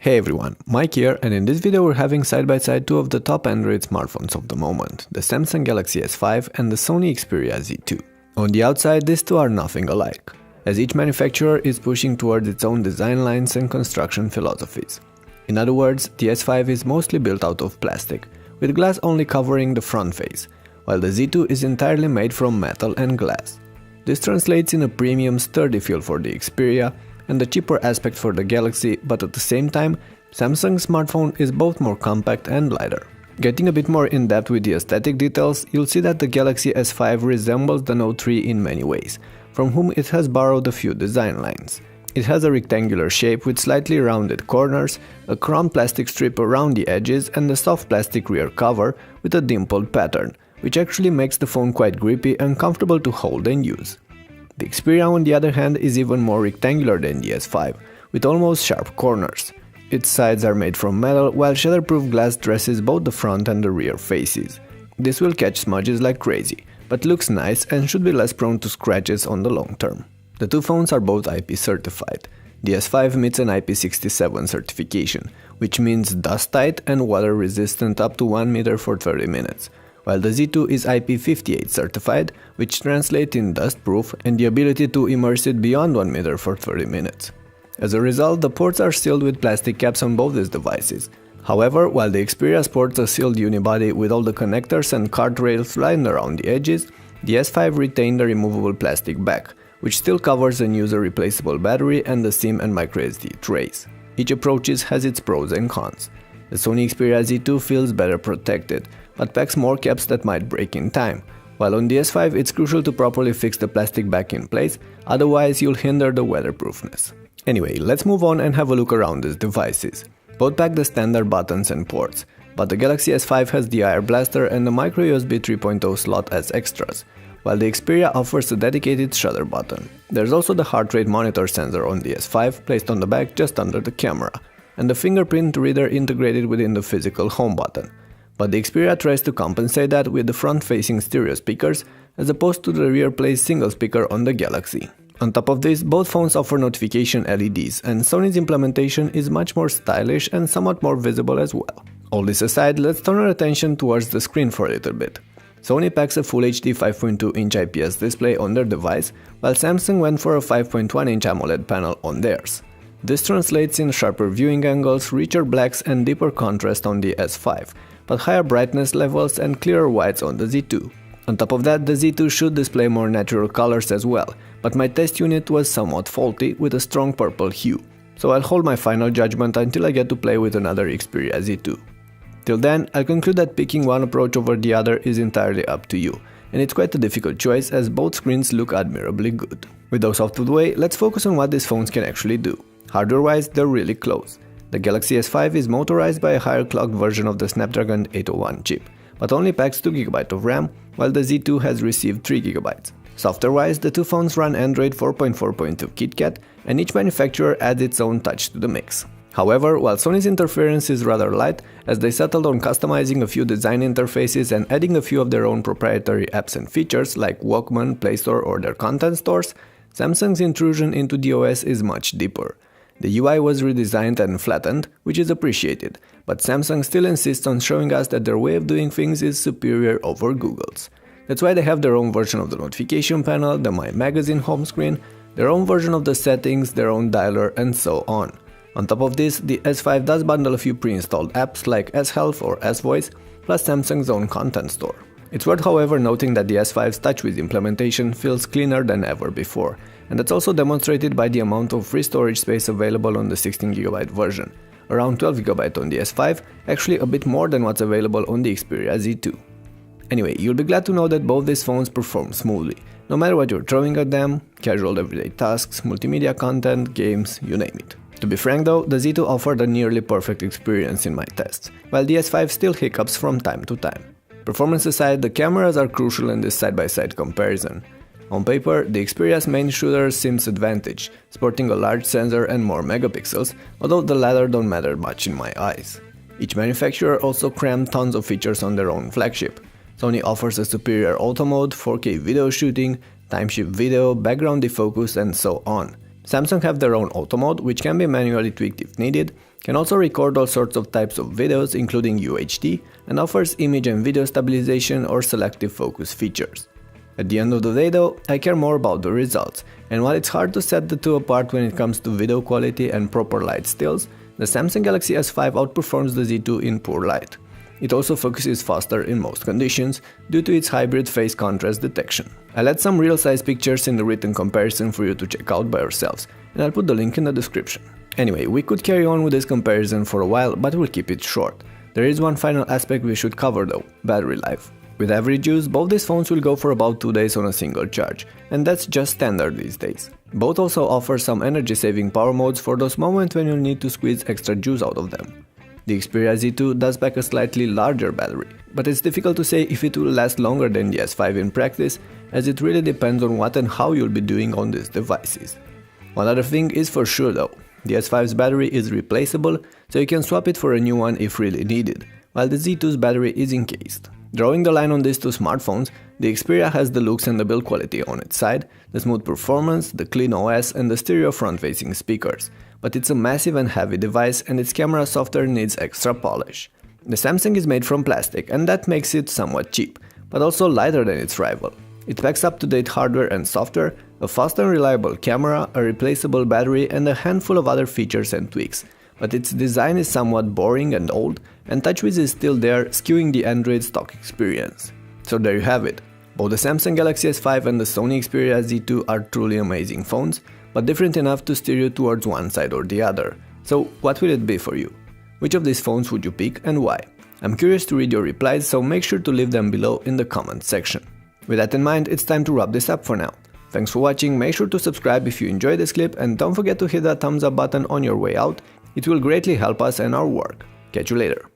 Hey everyone, Mike here, and in this video we're having side by side two of the top Android smartphones of the moment, the Samsung Galaxy S5 and the Sony Xperia Z2. On the outside, these two are nothing alike, as each manufacturer is pushing towards its own design lines and construction philosophies. In other words, the S5 is mostly built out of plastic, with glass only covering the front face, while the Z2 is entirely made from metal and glass. This translates in a premium sturdy feel for the Xperia and a cheaper aspect for the Galaxy, but at the same time, Samsung's smartphone is both more compact and lighter. Getting a bit more in depth with the aesthetic details, you'll see that the Galaxy S5 resembles the Note 3 in many ways, from whom it has borrowed a few design lines. It has a rectangular shape with slightly rounded corners, a chrome plastic strip around the edges and a soft plastic rear cover with a dimpled pattern, which actually makes the phone quite grippy and comfortable to hold and use. The Xperia, on the other hand, is even more rectangular than the S5, with almost sharp corners. Its sides are made from metal, while shatterproof glass dresses both the front and the rear faces. This will catch smudges like crazy, but looks nice and should be less prone to scratches on the long term. The two phones are both IP certified. The S5 meets an IP67 certification, which means dust-tight and water-resistant up to 1 meter for 30 minutes. While the Z2 is IP58 certified, which translates in dust-proof and the ability to immerse it beyond 1 meter for 30 minutes. As a result, the ports are sealed with plastic caps on both these devices. However, while the Xperia sports a sealed unibody with all the connectors and card rails lined around the edges, the S5 retained a removable plastic back, which still covers an user-replaceable battery and the SIM and microSD trays. Each approach has its pros and cons. The Sony Xperia Z2 feels better protected, but packs more caps that might break in time, while on the S5 it's crucial to properly fix the plastic back in place, otherwise you'll hinder the weatherproofness. Anyway, let's move on and have a look around these devices. Both pack the standard buttons and ports, but the Galaxy S5 has the IR blaster and the micro USB 3.0 slot as extras, while the Xperia offers a dedicated shutter button. There's also the heart rate monitor sensor on the S5 placed on the back just under the camera, and the fingerprint reader integrated within the physical home button. But the Xperia tries to compensate that with the front-facing stereo speakers, as opposed to the rear-placed single speaker on the Galaxy. On top of this, both phones offer notification LEDs, and Sony's implementation is much more stylish and somewhat more visible as well. All this aside, let's turn our attention towards the screen for a little bit. Sony packs a Full HD 5.2-inch IPS display on their device, while Samsung went for a 5.1-inch AMOLED panel on theirs. This translates in sharper viewing angles, richer blacks and deeper contrast on the S5, but higher brightness levels and clearer whites on the Z2. On top of that, the Z2 should display more natural colors as well, but my test unit was somewhat faulty with a strong purple hue, so I'll hold my final judgment until I get to play with another Xperia Z2. Till then, I'll conclude that picking one approach over the other is entirely up to you, and it's quite a difficult choice as both screens look admirably good. With those out of the way, let's focus on what these phones can actually do. Hardware-wise, they're really close. The Galaxy S5 is motorized by a higher clocked version of the Snapdragon 801 chip, but only packs 2GB of RAM, while the Z2 has received 3GB. Software-wise, the two phones run Android 4.4.2 Kitkat, and each manufacturer adds its own touch to the mix. However, while Sony's interference is rather light, as they settled on customizing a few design interfaces and adding a few of their own proprietary apps and features like Walkman, Play Store or their content stores, Samsung's intrusion into the OS is much deeper. The UI was redesigned and flattened, which is appreciated, but Samsung still insists on showing us that their way of doing things is superior over Google's. That's why they have their own version of the notification panel, the My Magazine home screen, their own version of the settings, their own dialer, and so on. On top of this, the S5 does bundle a few pre-installed apps like S-Health or S-Voice, plus Samsung's own content store. It's worth, however, noting that the S5's TouchWiz implementation feels cleaner than ever before, and that's also demonstrated by the amount of free storage space available on the 16GB version, around 12GB on the S5, actually a bit more than what's available on the Xperia Z2. Anyway, you'll be glad to know that both these phones perform smoothly, no matter what you're throwing at them, casual everyday tasks, multimedia content, games, you name it. To be frank though, the Z2 offered a nearly perfect experience in my tests, while the S5 still hiccups from time to time. Performance aside, the cameras are crucial in this side-by-side comparison. On paper, the Xperia's main shooter seems advantaged, sporting a large sensor and more megapixels, although the latter don't matter much in my eyes. Each manufacturer also crammed tons of features on their own flagship. Sony offers a superior auto mode, 4K video shooting, time-shift video, background defocus, and so on. Samsung have their own auto mode, which can be manually tweaked if needed, Can also record all sorts of types of videos including UHD, and offers image and video stabilization or selective focus features. At the end of the day though, I care more about the results, and while it's hard to set the two apart when it comes to video quality and proper light stills, the Samsung Galaxy S5 outperforms the Z2 in poor light. It also focuses faster in most conditions due to its hybrid phase contrast detection. I'll add some real-size pictures in the written comparison for you to check out by yourselves, and I'll put the link in the description. Anyway, we could carry on with this comparison for a while, but we'll keep it short. There is one final aspect we should cover though: battery life. With average use, both these phones will go for about 2 days on a single charge, and that's just standard these days. Both also offer some energy-saving power modes for those moments when you'll need to squeeze extra juice out of them. The Xperia Z2 does pack a slightly larger battery, but it's difficult to say if it will last longer than the S5 in practice, as it really depends on what and how you'll be doing on these devices. One other thing is for sure though: the S5's battery is replaceable, so you can swap it for a new one if really needed, while the Z2's battery is encased. Drawing the line on these two smartphones, the Xperia has the looks and the build quality on its side, the smooth performance, the clean OS and the stereo front-facing speakers, but it's a massive and heavy device and its camera software needs extra polish. The Samsung is made from plastic and that makes it somewhat cheap, but also lighter than its rival. It packs up-to-date hardware and software, a fast and reliable camera, a replaceable battery and a handful of other features and tweaks, but its design is somewhat boring and old, and TouchWiz is still there, skewing the Android stock experience. So there you have it. Both the Samsung Galaxy S5 and the Sony Xperia Z2 are truly amazing phones, but different enough to steer you towards one side or the other. So what will it be for you? Which of these phones would you pick and why? I'm curious to read your replies, so make sure to leave them below in the comments section. With that in mind, it's time to wrap this up for now. Thanks for watching, make sure to subscribe if you enjoyed this clip, and don't forget to hit that thumbs up button on your way out. It will greatly help us and our work. Catch you later.